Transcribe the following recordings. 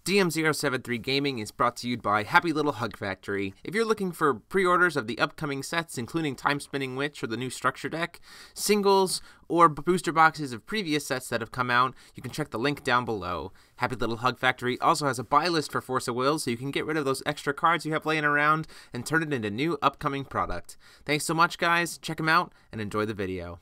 DM073 Gaming is brought to you by Happy Little Hug Factory. If you're looking for pre-orders of the upcoming sets, including Time Spinning Witch or the new Structure Deck, singles, or booster boxes of previous sets that have come out, you can check the link down below. Happy Little Hug Factory also has a buy list for Force of Will, so you can get rid of those extra cards you have laying around and turn it into new upcoming product. Thanks so much, guys. Check them out and enjoy the video.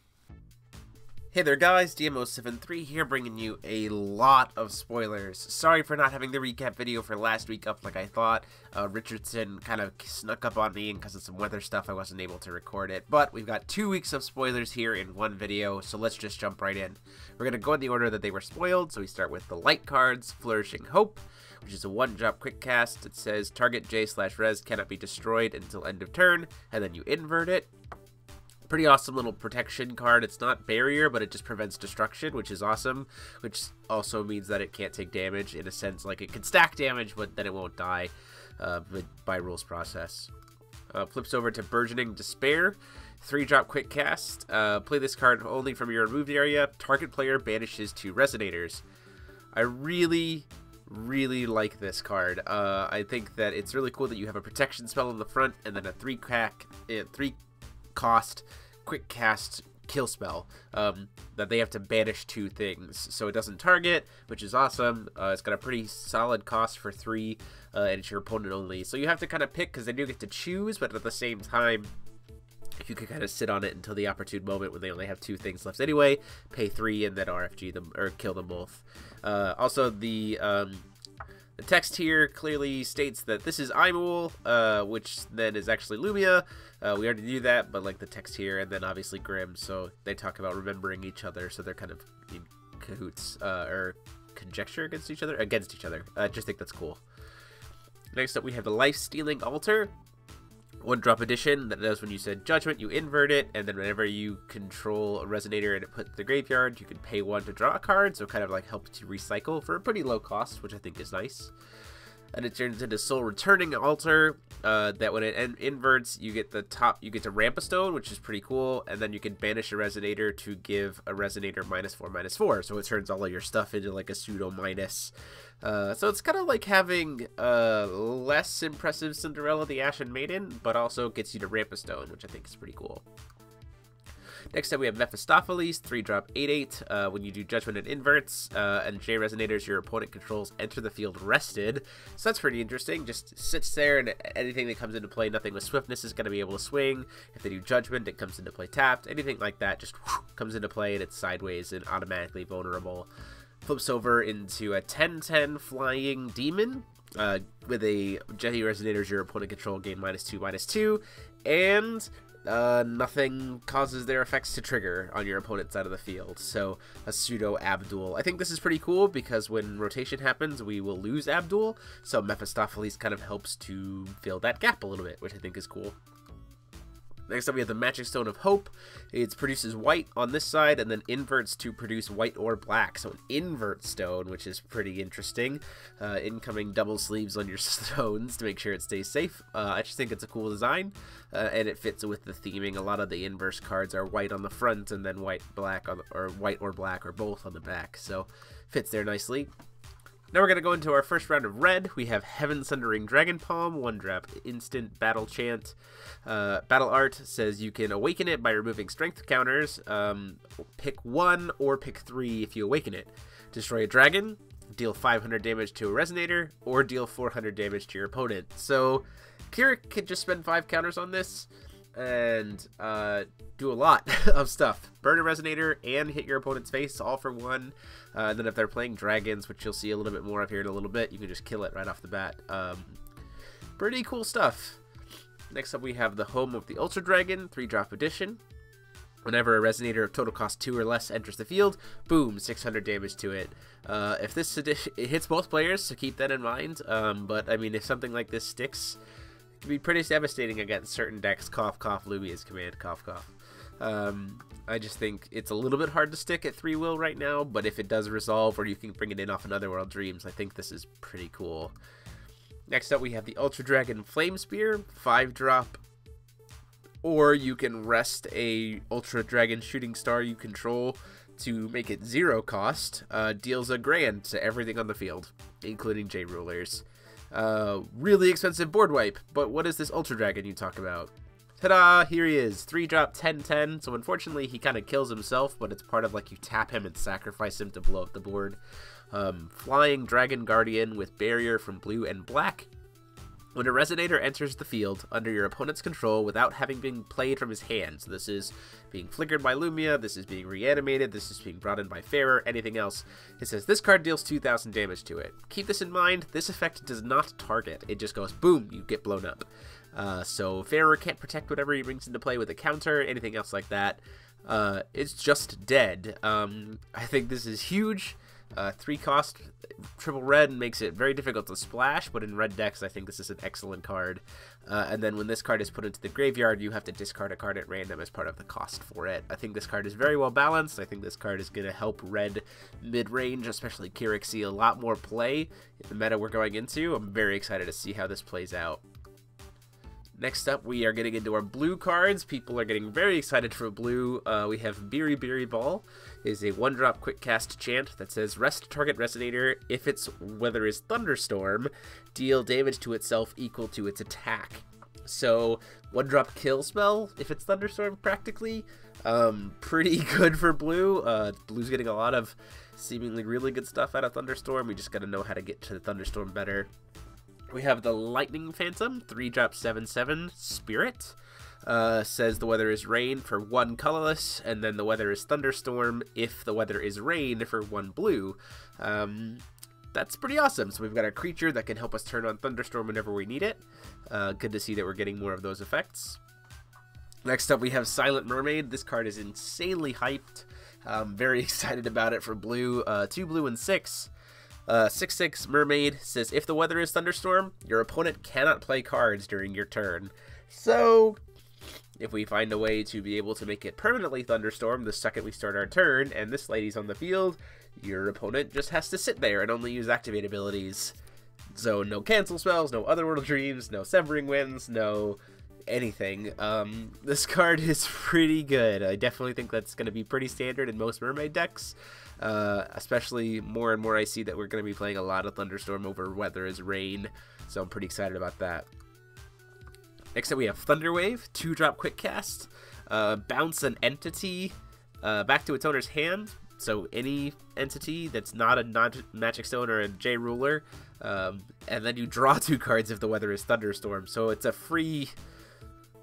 Hey there guys, DM073 here, bringing you a lot of spoilers. Sorry for not having the recap video for last week up like I thought. Richardson kind of snuck up on me, and because of some weather stuff I wasn't able to record it. But we've got 2 weeks of spoilers here in one video, so let's just jump right in. We're going to go in the order that they were spoiled, so we start with the light cards, Flourishing Hope, which is a one-drop quick cast. It says target J/Res cannot be destroyed until end of turn, and then you invert it. Pretty awesome little protection card. It's not barrier, but it just prevents destruction, which is awesome, which also means that it can't take damage in a sense. Like, it can stack damage, but then it won't die by rules process. Flips over to Burgeoning Despair, 3-drop quick cast. Play this card only from your removed area. Target player banishes 2 Resonators. I really like this card. I think that it's really cool that you have a protection spell in the front and then a 3-cost quick cast kill spell that they have to banish 2 things, so it doesn't target, which is awesome. It's got a pretty solid cost for 3, and it's your opponent only, so you have to kind of pick because they do get to choose, but at the same time, if you could kind of sit on it until the opportune moment when they only have 2 things left anyway, pay 3 and then RFG them or kill them both. Also, the text here clearly states that this is Imul, which then is actually Lumia. We already knew that, but like the text here, and then obviously Grimm, so they talk about remembering each other, so they're kind of in cahoots, or conjecture against each other? Against each other. I just think that's cool. Next up, we have the Life-Stealing Altar. 1-drop edition that does when you said Judgment, you invert it, and then whenever you control a Resonator and it puts the graveyard, you can pay 1 to draw a card, so it kind of like helps you recycle for a pretty low cost, which I think is nice. And it turns into Soul Returning Altar, that when it inverts, you get you get to ramp a stone, which is pretty cool, and then you can banish a Resonator to give a Resonator -4/-4, so it turns all of your stuff into like a pseudo minus. So it's kind of like having less impressive Cinderella the Ashen Maiden, but also gets you to ramp a stone, which I think is pretty cool. Next up, we have Mephistopheles, 3-drop 8/8. When you do Judgment, it inverts, and J Resonators your opponent controls enter the field rested. So that's pretty interesting. Just sits there, and anything that comes into play, nothing with swiftness is going to be able to swing. If they do Judgment, it comes into play tapped. Anything like that just comes into play, and it's sideways and automatically vulnerable. Flips over into a 10/10 Flying Demon. With a J Resonators your opponent control gain -2/-2, and nothing causes their effects to trigger on your opponent's side of the field, so a pseudo Abdul. I think this is pretty cool because when rotation happens, we will lose Abdul, so Mephistopheles kind of helps to fill that gap a little bit, which I think is cool. Next up, we have the Magic Stone of Hope. It produces white on this side and then inverts to produce white or black. So an invert stone, which is pretty interesting. Incoming double sleeves on your stones to make sure it stays safe. I just think it's a cool design, and it fits with the theming. A lot of the inverse cards are white on the front and then white or black or both on the back. So fits there nicely. Now we're going to go into our first round of red. We have Heaven Sundering Dragon Palm, 1-drop instant battle chant. Battle art says you can awaken it by removing strength counters. Pick 1 or pick 3 if you awaken it. Destroy a dragon, deal 500 damage to a Resonator, or deal 400 damage to your opponent. So Kirik could just spend 5 counters on this and do a lot of stuff. Burn a Resonator and hit your opponent's face, all for 1. And then if they're playing dragons, which you'll see a little bit more of here in a little bit, you can just kill it right off the bat. Pretty cool stuff. Next up, we have the Home of the Ultra Dragon, 3-drop edition. Whenever a Resonator of total cost 2 or less enters the field, boom, 600 damage to it. If this edition, it hits both players, so keep that in mind. But I mean, if something like this sticks, it can be pretty devastating against certain decks. Cough, cough, Lumia's command, cough, cough. I just think it's a little bit hard to stick at 3-will right now, but if it does resolve or you can bring it in off Another World Dreams, I think this is pretty cool. Next up, we have the Ultra Dragon Flame Spear, 5-drop Or you can rest a Ultra Dragon Shooting Star you control to make it 0 cost. Deals $1 grand to everything on the field, including J Rulers. Really expensive board wipe, but what is this Ultra Dragon you talk about? Ta-da! Here he is, 3-drop 10/10. So unfortunately, he kind of kills himself, but it's part of like you tap him and sacrifice him to blow up the board. Flying Dragon Guardian with barrier from blue and black. When a Resonator enters the field under your opponent's control without having been played from his hand, so this is being flickered by Lumia, this is being reanimated, this is being brought in by Farer, anything else, it says this card deals 2,000 damage to it. Keep this in mind, this effect does not target, it just goes boom, you get blown up. So Farer can't protect whatever he brings into play with a counter, anything else like that. It's just dead. I think this is huge. 3 cost triple red makes it very difficult to splash, but in red decks I think this is an excellent card. And then when this card is put into the graveyard, you have to discard a card at random as part of the cost for it. I think this card is very well balanced. I think this card is going to help red mid-range, especially Keurig, see a lot more play in the meta we're going into. I'm very excited to see how this plays out. Next up, we are getting into our blue cards. People are getting very excited for blue. We have Biri Biri Ball. It is a 1-drop quick cast chant that says rest target Resonator. If its weather is thunderstorm, deal damage to itself equal to its attack. So 1-drop kill spell if it's thunderstorm practically. Pretty good for blue. Blue's getting a lot of seemingly really good stuff out of thunderstorm. We just got to know how to get to the thunderstorm better. We have the Lightning Phantom, 3-drop 7/7 Spirit. Says the weather is rain for 1 colorless, and then the weather is thunderstorm if the weather is rain for 1 blue. That's pretty awesome. So we've got a creature that can help us turn on thunderstorm whenever we need it. Good to see that we're getting more of those effects. Next up, we have Silent Mermaid. This card is insanely hyped. Very excited about it for blue. 2 blue and 6. 6/6 Mermaid says if the weather is thunderstorm, your opponent cannot play cards during your turn. So if we find a way to be able to make it permanently thunderstorm the second we start our turn and this lady's on the field, your opponent just has to sit there and only use activate abilities. So no cancel spells, no Otherworld Dreams, no Severing Winds, no anything. This card is pretty good. I definitely think that's going to be pretty standard in most Mermaid decks. Especially more and more I see that we're going to be playing a lot of Thunderstorm over weather as rain, so I'm pretty excited about that. Next up we have Thunderwave, 2-drop quick cast. Bounce an entity back to its owner's hand, so any entity that's not a Magic Stone or a J Ruler, and then you draw 2 cards if the weather is Thunderstorm, so it's a free,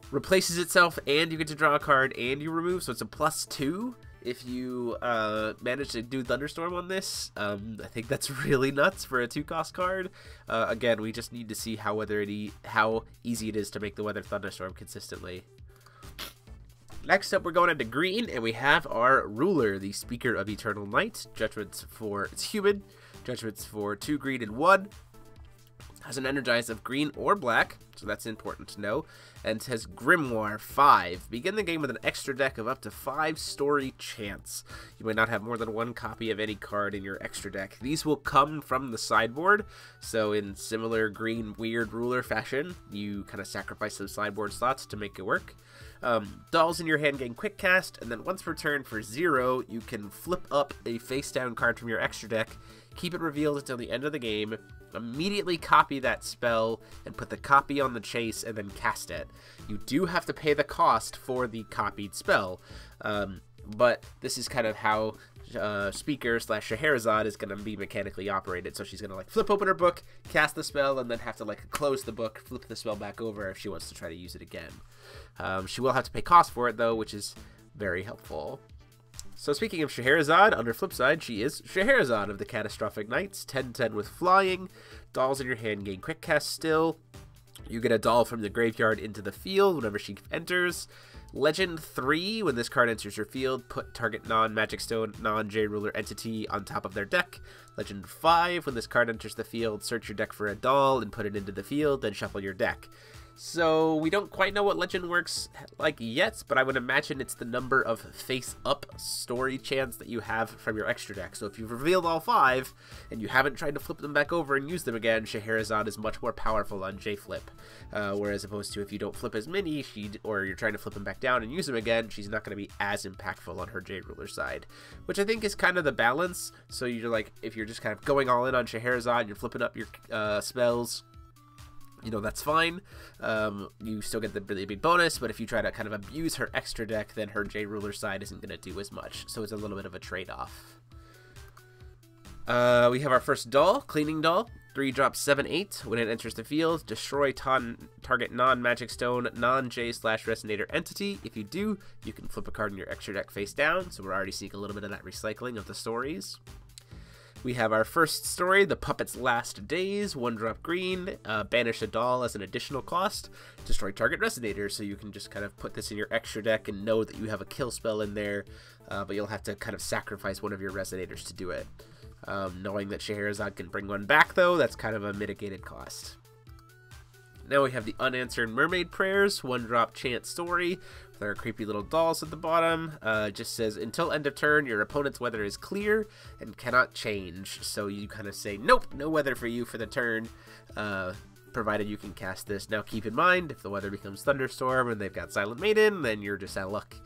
replaces itself and you get to draw a card and you remove, so it's a +2. If you manage to do Thunderstorm on this. I think that's really nuts for a 2-cost card. Again, we just need to see how easy it is to make the weather Thunderstorm consistently. Next up, we're going into green, and we have our Ruler, the Speaker of Eternal Night. Judgments for, it's human. Judgments for 2 green and 1. Has an energize of green or black, so that's important to know, and says Grimoire 5. Begin the game with an extra deck of up to 5 story chants. You may not have more than 1 copy of any card in your extra deck. These will come from the sideboard, so in similar green weird ruler fashion, you kind of sacrifice those sideboard slots to make it work. Dolls in your hand gain quick cast, and then once returned for 0, you can flip up a face down card from your extra deck, keep it revealed until the end of the game, immediately copy that spell and put the copy on the chase and then cast it. You do have to pay the cost for the copied spell, but this is kind of how Speaker / Scheherazade is going to be mechanically operated. So she's going to like flip open her book, cast the spell, and then have to like close the book, flip the spell back over if she wants to try to use it again. She will have to pay cost for it though, which is very helpful. So speaking of Scheherazade, on her flip side, she is Scheherazade of the Catastrophic Knights, 10/10 with flying. Dolls in your hand gain quick cast still. You get a doll from the graveyard into the field whenever she enters. Legend 3, when this card enters your field, put target non-Magic Stone, non-J Ruler entity on top of their deck. Legend 5, when this card enters the field, search your deck for a doll and put it into the field, then shuffle your deck. So we don't quite know what legend works like yet, but I would imagine it's the number of face-up story chants that you have from your extra deck. So if you've revealed all 5, and you haven't tried to flip them back over and use them again, Scheherazade is much more powerful on J-flip. Whereas opposed to if you don't flip as many, or you're trying to flip them back down and use them again, she's not going to be as impactful on her J-ruler side. Which I think is kind of the balance. So you're like, if you're just kind of going all in on Scheherazade, you're flipping up your spells, you know, that's fine. You still get the really big bonus, but if you try to kind of abuse her extra deck, then her J-ruler side isn't going to do as much. So it's a little bit of a trade-off. We have our first doll, Cleaning Doll. 3-drop 7/8. When it enters the field, destroy target non-magic stone, non-J/resonator entity. If you do, you can flip a card in your extra deck face down. So we're already seeing a little bit of that recycling of the stories. We have our first story, The Puppet's Last Days, 1-drop green, banish a doll as an additional cost, destroy target resonator, so you can just kind of put this in your extra deck and know that you have a kill spell in there, but you'll have to kind of sacrifice one of your resonators to do it. Knowing that Scheherazade can bring one back, though, that's kind of a mitigated cost. Now we have the Unanswered Mermaid Prayers, 1-drop chant story, with our creepy little dolls at the bottom. Just says, until end of turn, your opponent's weather is clear and cannot change. So you kind of say, nope, no weather for you for the turn, provided you can cast this. Now keep in mind, if the weather becomes thunderstorm and they've got Silent Maiden, then you're just out of luck.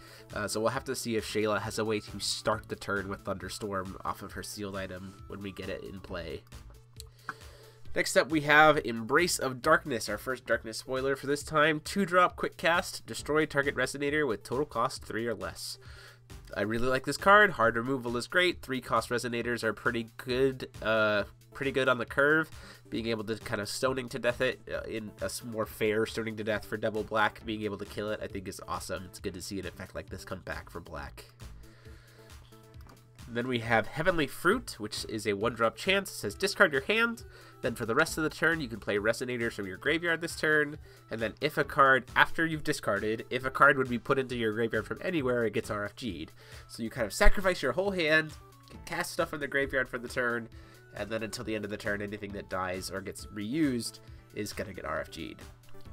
So we'll have to see if Shayla has a way to start the turn with thunderstorm off of her sealed item when we get it in play. Next up, we have Embrace of Darkness, our first Darkness spoiler for this time. 2-drop quick cast, destroy target resonator with total cost 3 or less. I really like this card. Hard removal is great. 3-cost resonators are pretty good on the curve. Being able to kind of stoning to death it in a more fair stoning to death for double black, being able to kill it, I think is awesome. It's good to see an effect like this come back for black. Then we have Heavenly Fruit, which is a 1-drop chance. It says discard your hand. Then for the rest of the turn, you can play resonators from your graveyard this turn. And then if a card, after you've discarded, if a card would be put into your graveyard from anywhere, it gets RFG'd. So you kind of sacrifice your whole hand, can cast stuff from the graveyard for the turn, and then until the end of the turn, anything that dies or gets reused is going to get RFG'd.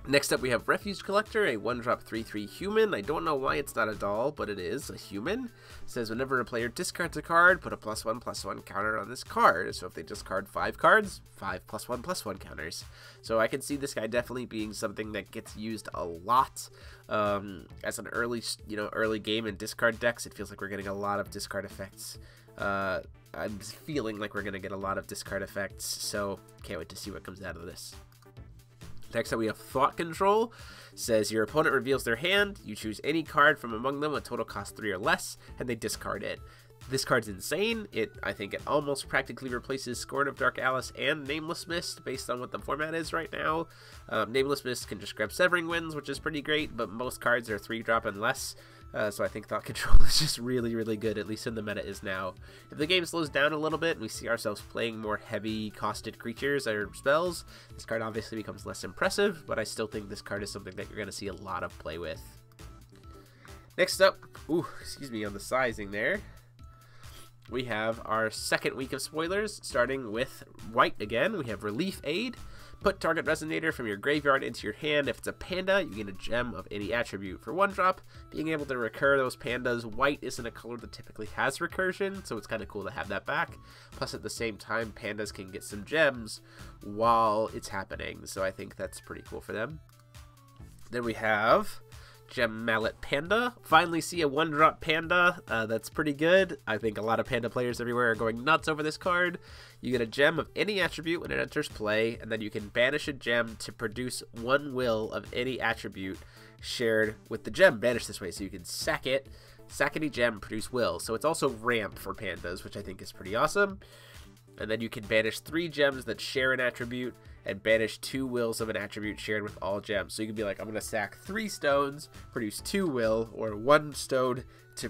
Next up, we have Refuge Collector, a 1-drop 3/3 human. I don't know why it's not a doll, but it is a human. It says whenever a player discards a card, put a +1/+1 counter on this card. So if they discard 5 cards, 5 +1/+1 counters. So I can see this guy definitely being something that gets used a lot as an early game in discard decks. It feels like we're getting a lot of discard effects. I'm feeling like we're going to get a lot of discard effects, so can't wait to see what comes out of this. Next up, we have Thought Control. Says your opponent reveals their hand, you choose any card from among them with total cost 3 or less, and they discard it. This card's insane. I think it almost practically replaces Scorn of Dark Alice and Nameless Mist based on what the format is right now. Nameless Mist can just grab Severing Winds, which is pretty great, but most cards are 3-drop and less. So I think Thought Control is just really, really good, at least in the meta is now. If the game slows down a little bit and we see ourselves playing more heavy costed creatures or spells, this card obviously becomes less impressive, but I still think this card is something that you're going to see a lot of play with. Next up, excuse me on the sizing there, we have our second week of spoilers, starting with white again. We have Relief Aid. Put target resonator from your graveyard into your hand. If it's a panda, you get a gem of any attribute. For 1-drop, being able to recur those pandas, white isn't a color that typically has recursion, so it's kind of cool to have that back. Plus, at the same time, pandas can get some gems while it's happening, so I think that's pretty cool for them. Then we have Gem Mallet Panda. Finally see a 1-drop panda. That's pretty good. I think a lot of panda players everywhere are going nuts over this card. You get a gem of any attribute when it enters play, and then you can banish a gem to produce 1 will of any attribute shared with the gem banished this way. So you can sack any gem, produce will. So it's also ramp for pandas, which I think is pretty awesome. And then you can banish 3 gems that share an attribute and banish 2 wills of an attribute shared with all gems. So you can be like, I'm going to sack 3 stones, produce 2 will, or 1 stone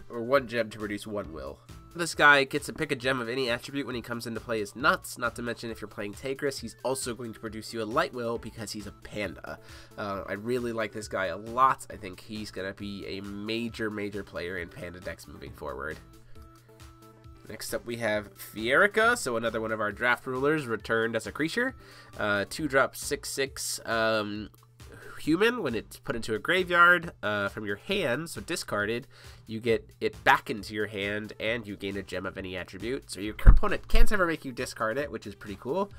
or 1 gem to produce 1 will. This guy gets to pick a gem of any attribute when he comes into play is nuts. Not to mention if you're playing Tigris, he's also going to produce you a light will because he's a panda. I really like this guy a lot. I think he's going to be a major player in panda decks moving forward. Next up we have Fierica, so another one of our draft rulers returned as a creature. 2-drop 6/6 human, when it's put into a graveyard from your hand, so discarded, you get it back into your hand, and you gain a gem of any attribute. So your opponent can't ever make you discard it, which is pretty cool.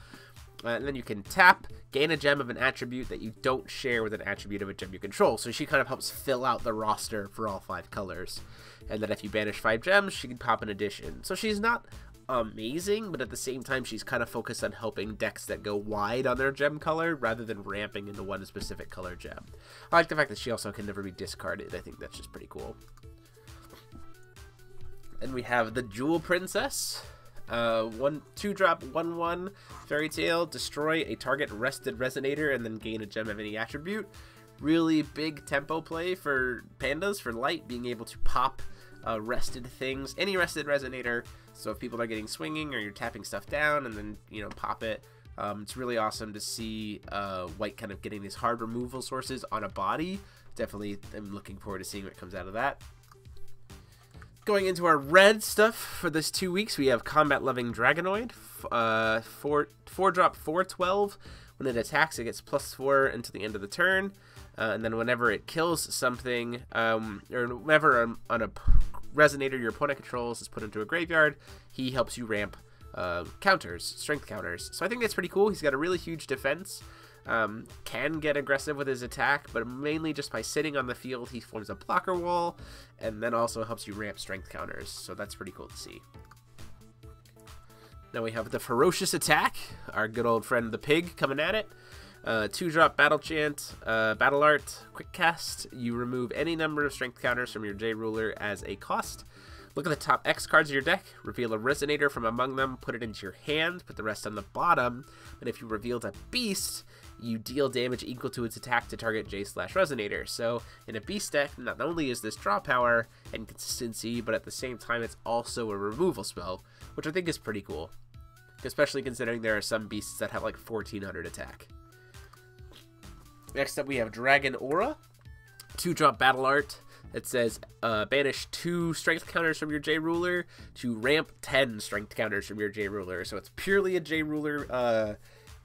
And then you can tap, gain a gem of an attribute that you don't share with an attribute of a gem you control. So she kind of helps fill out the roster for all 5 colors. And then if you banish 5 gems, she can pop an addition. So she's not amazing, but at the same time, she's kind of focused on helping decks that go wide on their gem color rather than ramping into one specific color gem. I like the fact that she also can never be discarded. I think that's just pretty cool. And we have the Jewel Princess. 2-drop 1/1 Fairy Tale, destroy a target rested resonator and then gain a gem of any attribute. Really big tempo play for pandas, for light, being able to pop rested things, any rested resonator. So if people are getting swinging or you're tapping stuff down and then, you know, pop it. It's really awesome to see white kind of getting these hard removal sources on a body. Definitely am looking forward to seeing what comes out of that. Going into our red stuff for this 2 weeks, we have Combat Loving Dragonoid, 4-drop 4/12. When it attacks, it gets +4 until the end of the turn, and then whenever it kills something, or whenever on a resonator your opponent controls is put into a graveyard, he helps you ramp counters, strength counters. So I think that's pretty cool. He's got a really huge defense. Can get aggressive with his attack, but mainly just by sitting on the field, he forms a blocker wall, and then also helps you ramp strength counters, so that's pretty cool to see. Now we have the Ferocious Attack, our good old friend the pig coming at it. 2-drop Battle Chant, Battle Art, Quick Cast. You remove any number of strength counters from your J Ruler as a cost. Look at the top X cards of your deck, reveal a Resonator from among them, put it into your hand, put the rest on the bottom, and if you revealed a Beast, you deal damage equal to its attack to target J/Resonator. So in a Beast deck, not only is this draw power and consistency, but at the same time it's also a removal spell, which I think is pretty cool, especially considering there are some Beasts that have like 1400 attack. Next up we have Dragon Aura, 2-drop Battle Art. It says, banish 2 strength counters from your J Ruler to ramp 10 strength counters from your J Ruler. So it's purely a J Ruler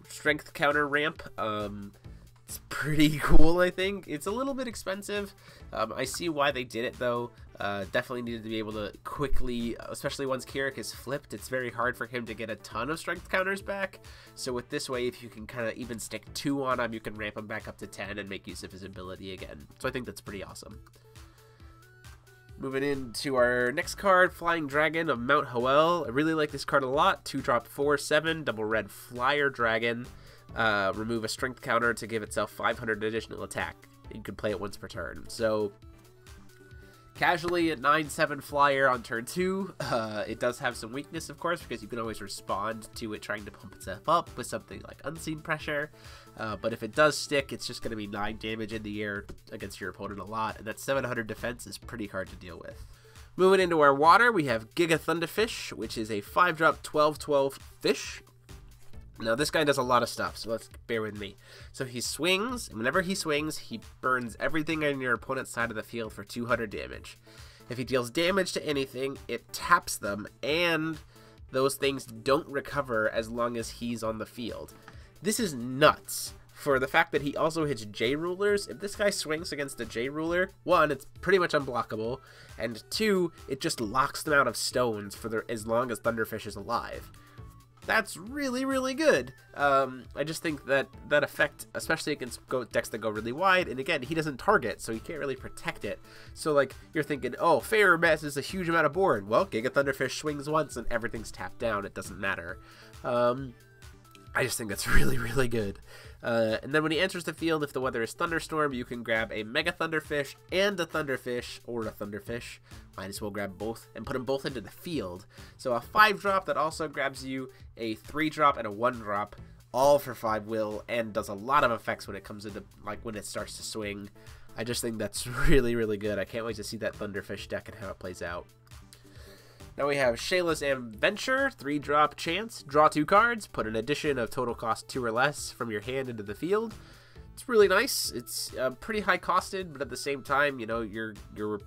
strength counter ramp. It's pretty cool, I think. It's a little bit expensive. I see why they did it, though. Definitely needed to be able to quickly, especially once Kirik is flipped, it's very hard for him to get a ton of strength counters back. So with this way, if you can kind of even stick 2 on him, you can ramp him back up to 10 and make use of his ability again. So I think that's pretty awesome. Moving into our next card, Flying Dragon of Mount Howell. I really like this card a lot. 2-drop 4/7, double red Flyer Dragon. Remove a strength counter to give itself 500 additional attack. You can play it once per turn. So, casually at 9/7 Flyer on turn 2. It does have some weakness, of course, because you can always respond to it trying to pump itself up with something like Unseen Pressure. But if it does stick, it's just going to be 9 damage in the air against your opponent a lot, and that 700 defense is pretty hard to deal with. Moving into our water, we have Giga Thunderfish, which is a 5-drop 12/12 fish. Now, this guy does a lot of stuff, so let's bear with me. So he swings, and whenever he swings, he burns everything on your opponent's side of the field for 200 damage. If he deals damage to anything, it taps them, and those things don't recover as long as he's on the field. This is nuts. For the fact that he also hits J Rulers, if this guy swings against a J Ruler, 1, it's pretty much unblockable, and 2, it just locks them out of stones for as long as Thunderfish is alive. That's really, really good. I just think that that effect, especially against decks that go really wide, and again, he doesn't target, so you can't really protect it. So, like, you're thinking, oh, Fair Mess is a huge amount of board. Well, Giga Thunderfish swings once and everything's tapped down. It doesn't matter. I just think that's really, really good. And then when he enters the field, if the weather is thunderstorm, you can grab a Mega Thunderfish and a Thunderfish, or a Thunderfish. Might as well grab both and put them both into the field. So a 5-drop that also grabs you a 3-drop and a 1-drop, all for 5 will, and does a lot of effects when it comes into, like, when it starts to swing. I just think that's really, really good. I can't wait to see that Thunderfish deck and how it plays out. Now we have Shayla's Adventure, 3-drop chance, draw 2 cards, put an addition of total cost 2 or less from your hand into the field. It's really nice. It's pretty high costed, but at the same time, you know, you're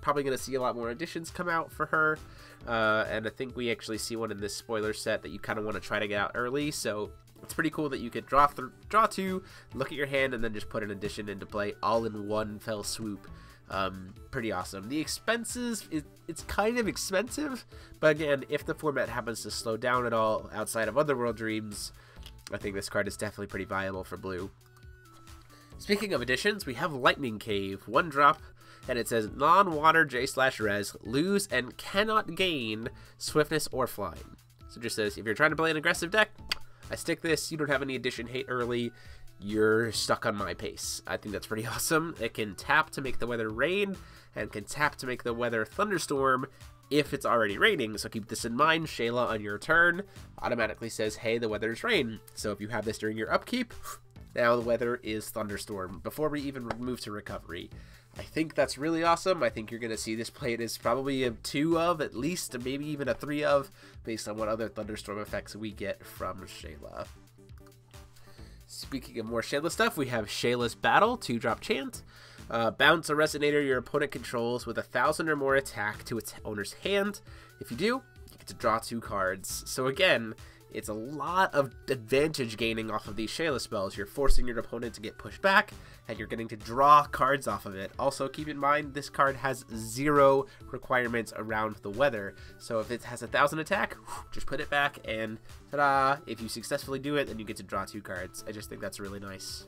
probably going to see a lot more additions come out for her. And I think we actually see one in this spoiler set that you kind of want to try to get out early. So It's pretty cool that you could draw 2, look at your hand, and then just put an addition into play all in one fell swoop. Pretty awesome. The expenses, it's kind of expensive, but again, if the format happens to slow down at all outside of Otherworld Dreams, I think this card is definitely pretty viable for blue. Speaking of additions, we have Lightning Cave, 1 drop, and it says non-water J/res, lose and cannot gain swiftness or flying. So it just says, if you're trying to play an aggressive deck, I stick this, you don't have any addition hate early, you're stuck on my pace. I think that's pretty awesome. It can tap to make the weather rain, and can tap to make the weather thunderstorm if it's already raining. So keep this in mind. Shayla on your turn automatically says, hey, the weather's rain. So if you have this during your upkeep, now the weather is thunderstorm before we even move to recovery. I think that's really awesome. I think you're going to see this played as probably a 2 of, at least, maybe even a 3 of, based on what other thunderstorm effects we get from Shayla. Speaking of more Shayla stuff, we have Shayla's Battle, 2-drop chant. Bounce a resonator your opponent controls with 1,000 or more attack to its owner's hand. If you do, you get to draw 2 cards. So again, it's a lot of advantage gaining off of these Shayla spells. You're forcing your opponent to get pushed back, and you're getting to draw cards off of it. Also, keep in mind, this card has 0 requirements around the weather. So if it has 1,000 attack, just put it back, and ta-da! If you successfully do it, then you get to draw 2 cards. I just think that's really nice.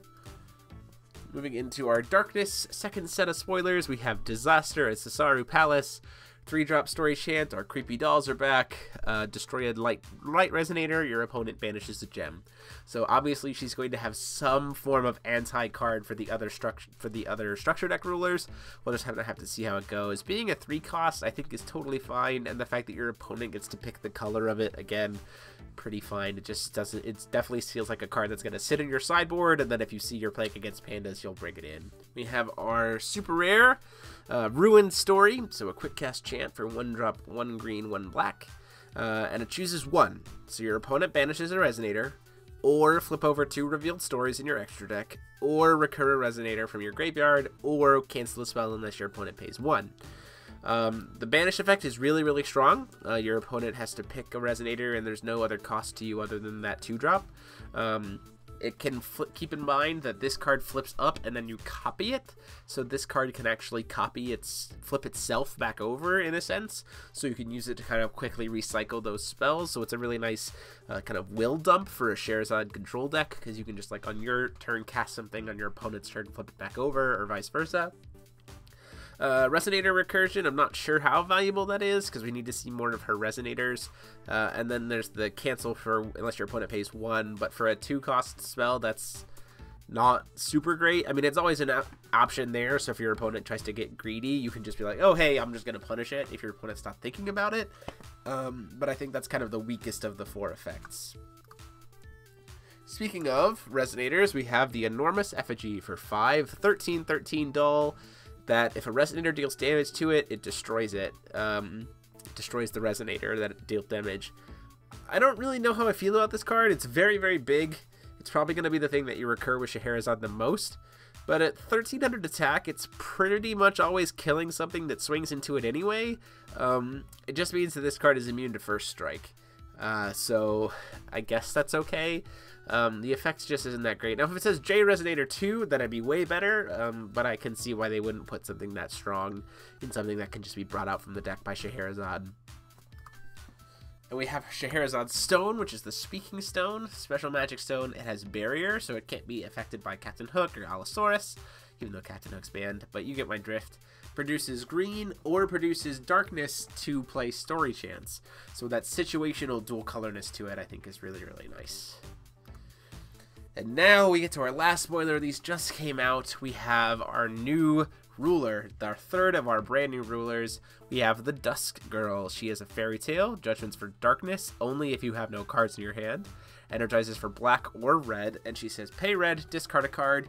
Moving into our Darkness second set of spoilers, we have Disaster at Sasaru Palace. 3-drop story chant, our creepy dolls are back. Destroy a light resonator, your opponent banishes a gem. So obviously she's going to have some form of anti-card for the other structure deck rulers. We'll just have to see how it goes. Being a 3 cost, I think, is totally fine, and the fact that your opponent gets to pick the color of it, again, pretty fine. It just doesn't, it definitely feels like a card that's going to sit in your sideboard, and then if you see you're playing against pandas, you'll bring it in. We have our super rare Ruined Story, so a quick cast chant for 1 drop, 1 green, 1 black, and it chooses 1. So your opponent banishes a resonator, or flip over 2 revealed stories in your extra deck, or recur a resonator from your graveyard, or cancel a spell unless your opponent pays 1. The banish effect is really, really strong. Your opponent has to pick a resonator, and there's no other cost to you other than that 2-drop. It can keep in mind that this card flips up and then you copy it, so this card can actually flip itself back over in a sense, so you can use it to kind of quickly recycle those spells. So it's a really nice kind of will dump for a Scheherazade control deck, because you can just, like, on your turn cast something, on your opponent's turn flip it back over, or vice versa. Resonator recursion, I'm not sure how valuable that is, because we need to see more of her resonators. And then there's the cancel for unless your opponent pays 1, but for a 2-cost spell, that's not super great. I mean, it's always an option there, so if your opponent tries to get greedy, you can just be like, oh, hey, I'm just going to punish it if your opponent's not thinking about it. But I think that's kind of the weakest of the 4 effects. Speaking of resonators, we have the Enormous Effigy for 5, 13/13 dull. That if a resonator deals damage to it, it destroys it. Destroys the resonator that it dealt damage. I don't really know how I feel about this card. It's very, very big. It's probably going to be the thing that you recur with Scheherazade the most. But at 1300 attack, it's pretty much always killing something that swings into it anyway. It just means that this card is immune to first strike. So I guess that's okay. The effect just isn't that great. Now, if it says J Resonator 2, then I'd be way better, but I can see why they wouldn't put something that strong in something that can just be brought out from the deck by Scheherazade. And we have Scheherazade's Stone, which is the Speaking Stone, special magic stone. It has barrier, so it can't be affected by Captain Hook or Allosaurus, even though Captain Hook's banned, but you get my drift. Produces green or produces darkness to play story chants. So that situational dual colorness to it, I think, is really, really nice. And now we get to our last spoiler. These just came out. We have our new ruler, our 3rd of our brand new rulers. We have the Dusk Girl. She is a fairy tale. Judgments for darkness, only if you have no cards in your hand. Energizes for black or red, and she says pay red, discard a card.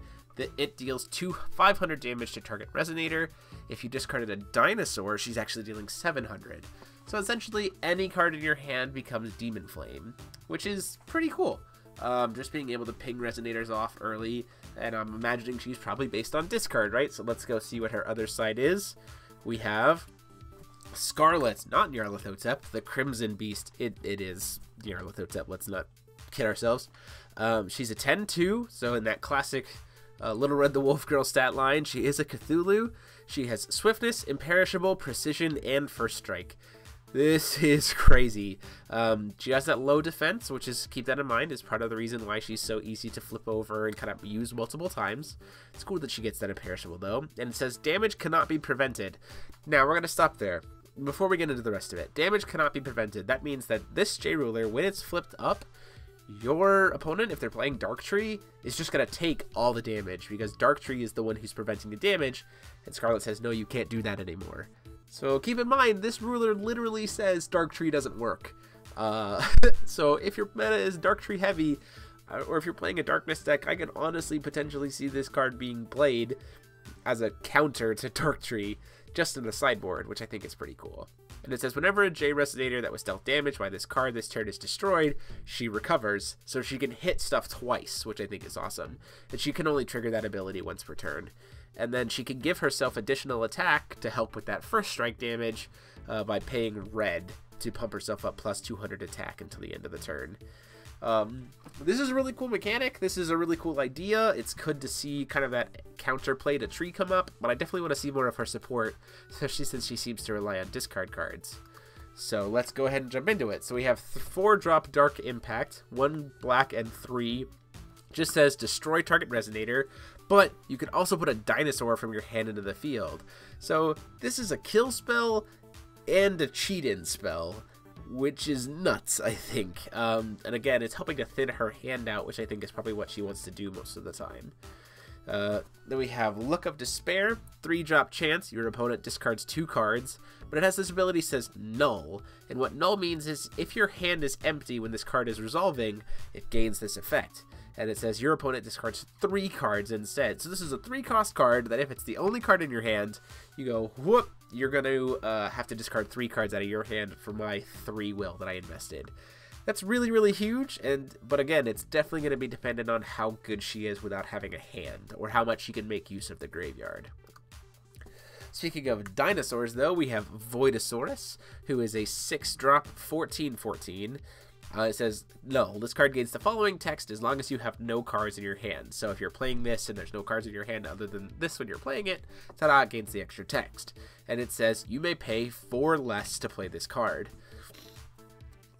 It deals 500 damage to target resonator. If you discarded a dinosaur, she's actually dealing 700. So essentially, any card in your hand becomes Demon Flame, which is pretty cool. Just being able to ping resonators off early, and I'm imagining she's probably based on discard, right? So let's go see what her other side is. We have Scarlet, not Nyarlathotep, the Crimson Beast. It is Nyarlathotep. Let's not kid ourselves. She's a 10-2, so in that classic Little Red the Wolf Girl stat line, she is a Cthulhu. She has swiftness, imperishable, precision, and first strike. This is crazy. She has that low defense, which is, keep that in mind, is part of the reason why she's so easy to flip over and kind of use multiple times. It's cool that she gets that imperishable, though. And it says, damage cannot be prevented. Now, we're going to stop there. Before we get into the rest of it, damage cannot be prevented. That means that this J-Ruler, when it's flipped up, your opponent, if they're playing Darktree, is just going to take all the damage, because Darktree is the one who's preventing the damage, and Scarlet says, no, you can't do that anymore. So keep in mind, this ruler literally says Darktree doesn't work. So if your meta is Darktree heavy, or if you're playing a Darkness deck, I can honestly potentially see this card being played as a counter to Darktree, just in the sideboard, which I think is pretty cool. And it says, whenever a J Resonator that was dealt damage by this card this turn is destroyed, she recovers, so she can hit stuff twice, which I think is awesome. And she can only trigger that ability once per turn. And then she can give herself additional attack to help with that first strike damage by paying red to pump herself up plus 200 attack until the end of the turn. This is a really cool mechanic. This is a really cool idea. It's good to see kind of that counterplay to Tree come up, but I definitely want to see more of her support, especially since she seems to rely on discard cards. So let's go ahead and jump into it. So we have 4-drop Dark Impact, 1 black and 3. Just says destroy target resonator, but you can also put a dinosaur from your hand into the field. So this is a kill spell and a cheat-in spell, which is nuts, I think. And again, it's helping to thin her hand out, which I think is probably what she wants to do most of the time. Then we have Look of Despair, 3-drop chance, your opponent discards 2 cards, but it has this ability says null, and what null means is if your hand is empty when this card is resolving, it gains this effect. And it says your opponent discards 3 cards instead. So this is a 3-cost card that if it's the only card in your hand, you go, whoop, you're going to have to discard 3 cards out of your hand for my 3 will that I invested. That's really, really huge, but again, it's definitely going to be dependent on how good she is without having a hand, or how much she can make use of the graveyard. Speaking of dinosaurs, though, we have Voidosaurus, who is a 6-drop 14/14. It says, no, this card gains the following text as long as you have no cards in your hand. So if you're playing this and there's no cards in your hand other than this when you're playing it, ta-da, it gains the extra text. And it says, you may pay 4 less to play this card.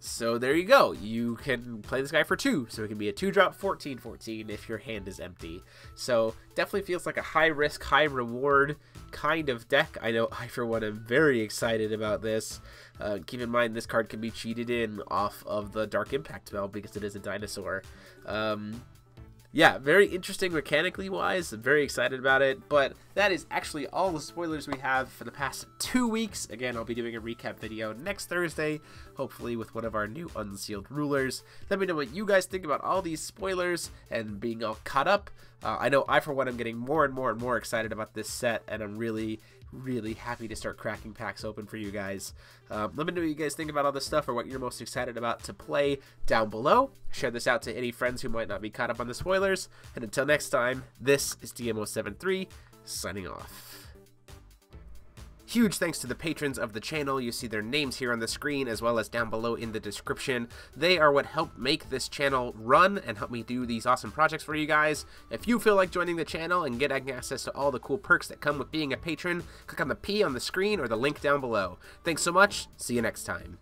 So there you go. You can play this guy for 2. So it can be a 2-drop 14/14 if your hand is empty. So definitely feels like a high risk, high reward kind of deck. I know I, for one, am very excited about this. Keep in mind, this card can be cheated in off of the Dark Impact spell because it is a dinosaur. Yeah, very interesting mechanically wise. I'm very excited about it, but that is actually all the spoilers we have for the past 2 weeks. Again, I'll be doing a recap video next Thursday, hopefully with one of our new unsealed rulers. Let me know what you guys think about all these spoilers and being all caught up. I know I, for one, am getting more and more and more excited about this set, and I'm really happy to start cracking packs open for you guys. Let me know what you guys think about all this stuff, or what you're most excited about to play down below. Share this out to any friends who might not be caught up on the spoilers. And until next time, this is DMO73 signing off. Huge thanks to the patrons of the channel. You see their names here on the screen as well as down below in the description. They are what help make this channel run and help me do these awesome projects for you guys. If you feel like joining the channel and getting access to all the cool perks that come with being a patron, click on the P on the screen or the link down below. Thanks so much. See you next time.